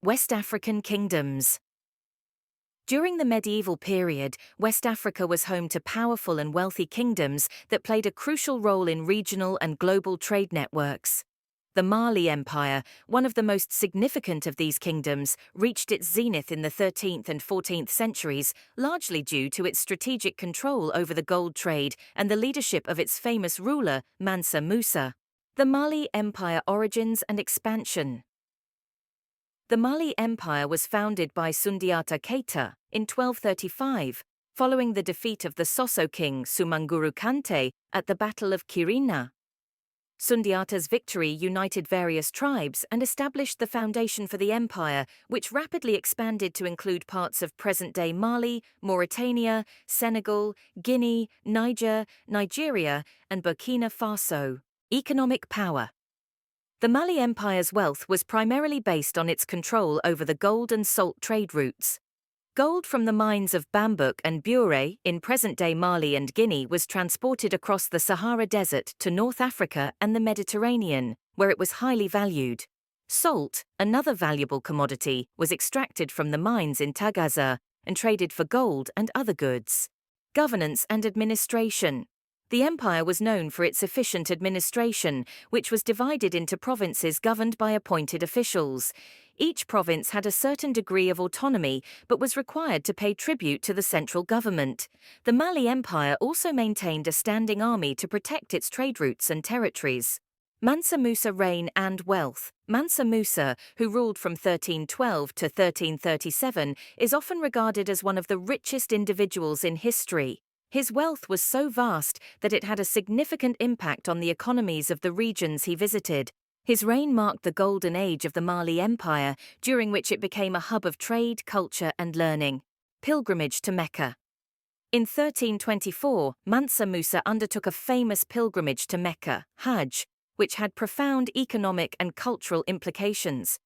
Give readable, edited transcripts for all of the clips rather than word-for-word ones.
West African kingdoms. During the medieval period, West Africa was home to powerful and wealthy kingdoms that played a crucial role in regional and global trade networks. The Mali Empire, one of the most significant of these kingdoms, reached its zenith in the 13th and 14th centuries, largely due to its strategic control over the gold trade and the leadership of its famous ruler, Mansa Musa. The Mali Empire origins and expansion. The Mali Empire was founded by Sundiata Keita in 1235, following the defeat of the Sosso king Sumanguru Kante at the Battle of Kirina. Sundiata's victory united various tribes and established the foundation for the empire, which rapidly expanded to include parts of present-day Mali, Mauritania, Senegal, Guinea, Niger, Nigeria, and Burkina Faso. Economic power. The Mali Empire's wealth was primarily based on its control over the gold and salt trade routes. Gold from the mines of Bambuk and Bure in present-day Mali and Guinea was transported across the Sahara Desert to North Africa and the Mediterranean, where it was highly valued. Salt, another valuable commodity, was extracted from the mines in Taghaza and traded for gold and other goods. Governance and administration. The empire was known for its efficient administration, which was divided into provinces governed by appointed officials. Each province had a certain degree of autonomy but was required to pay tribute to the central government. The Mali Empire also maintained a standing army to protect its trade routes and territories. Mansa Musa reign and wealth. Mansa Musa, who ruled from 1312 to 1337, is often regarded as one of the richest individuals in history. His wealth was so vast that it had a significant impact on the economies of the regions he visited. His reign marked the golden age of the Mali Empire, during which it became a hub of trade, culture, and learning. Pilgrimage to Mecca. In 1324, Mansa Musa undertook a famous pilgrimage to Mecca, Hajj, which had profound economic and cultural implications.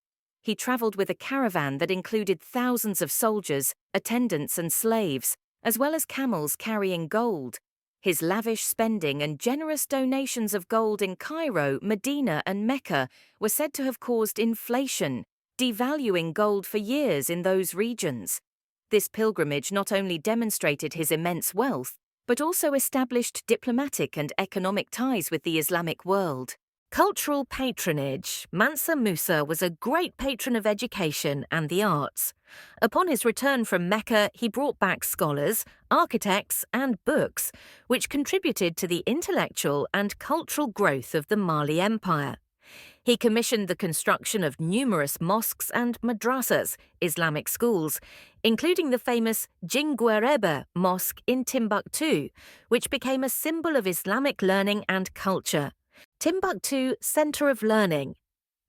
He traveled with a caravan that included thousands of soldiers, attendants, and slaves, as well as camels carrying gold. His lavish spending and generous donations of gold in Cairo, Medina, and Mecca were said to have caused inflation, devaluing gold for years in those regions. This pilgrimage not only demonstrated his immense wealth, but also established diplomatic and economic ties with the Islamic world. Cultural patronage. Mansa Musa was a great patron of education and the arts. Upon his return from Mecca, he brought back scholars, architects, and books, which contributed to the intellectual and cultural growth of the Mali Empire. He commissioned the construction of numerous mosques and madrasas, Islamic schools, including the famous Djinguerebe Mosque in Timbuktu, which became a symbol of Islamic learning and culture. Timbuktu Center of Learning.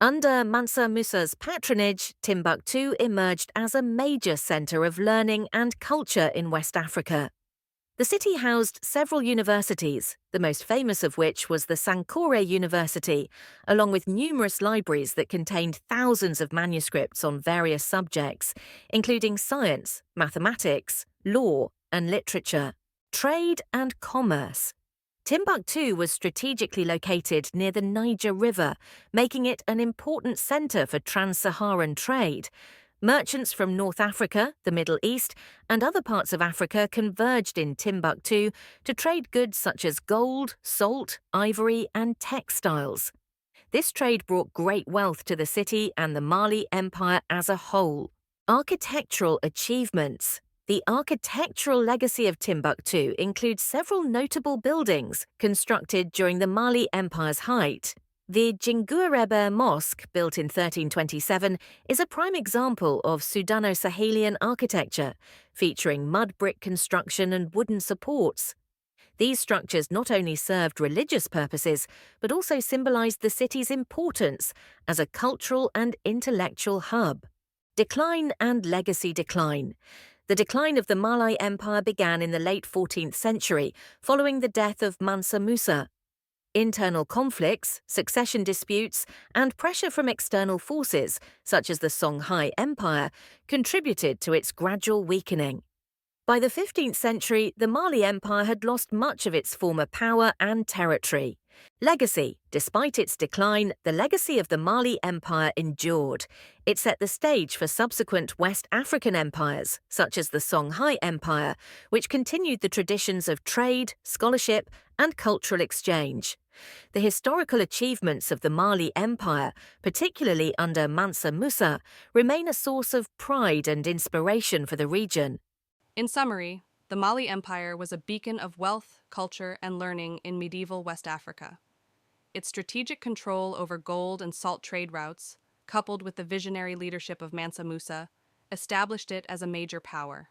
Under Mansa Musa's patronage, Timbuktu emerged as a major center of learning and culture in West Africa. The city housed several universities, the most famous of which was the Sankore University, along with numerous libraries that contained thousands of manuscripts on various subjects, including science, mathematics, law, and literature. Trade and commerce. Timbuktu was strategically located near the Niger River, making it an important center for trans-Saharan trade. Merchants from North Africa, the Middle East, and other parts of Africa converged in Timbuktu to trade goods such as gold, salt, ivory, and textiles. This trade brought great wealth to the city and the Mali Empire as a whole. Architectural achievements. The architectural legacy of Timbuktu includes several notable buildings constructed during the Mali Empire's height. The Djinguerebe Mosque, built in 1327, is a prime example of Sudano-Sahelian architecture, featuring mud brick construction and wooden supports. These structures not only served religious purposes, but also symbolized the city's importance as a cultural and intellectual hub. Decline and legacy decline. The decline of the Mali Empire began in the late 14th century, following the death of Mansa Musa. Internal conflicts, succession disputes, and pressure from external forces, such as the Songhai Empire, contributed to its gradual weakening. By the 15th century, the Mali Empire had lost much of its former power and territory. Legacy. Despite its decline, the legacy of the Mali Empire endured. It set the stage for subsequent West African empires, such as the Songhai Empire, which continued the traditions of trade, scholarship, and cultural exchange. The historical achievements of the Mali Empire, particularly under Mansa Musa, remain a source of pride and inspiration for the region. In summary, the Mali Empire was a beacon of wealth, culture, and learning in medieval West Africa. Its strategic control over gold and salt trade routes, coupled with the visionary leadership of Mansa Musa, established it as a major power.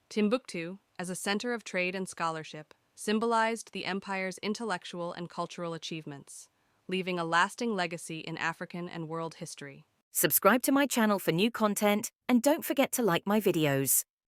Timbuktu, as a center of trade and scholarship, symbolized the empire's intellectual and cultural achievements, leaving a lasting legacy in African and world history. Subscribe to my channel for new content, and don't forget to like my videos.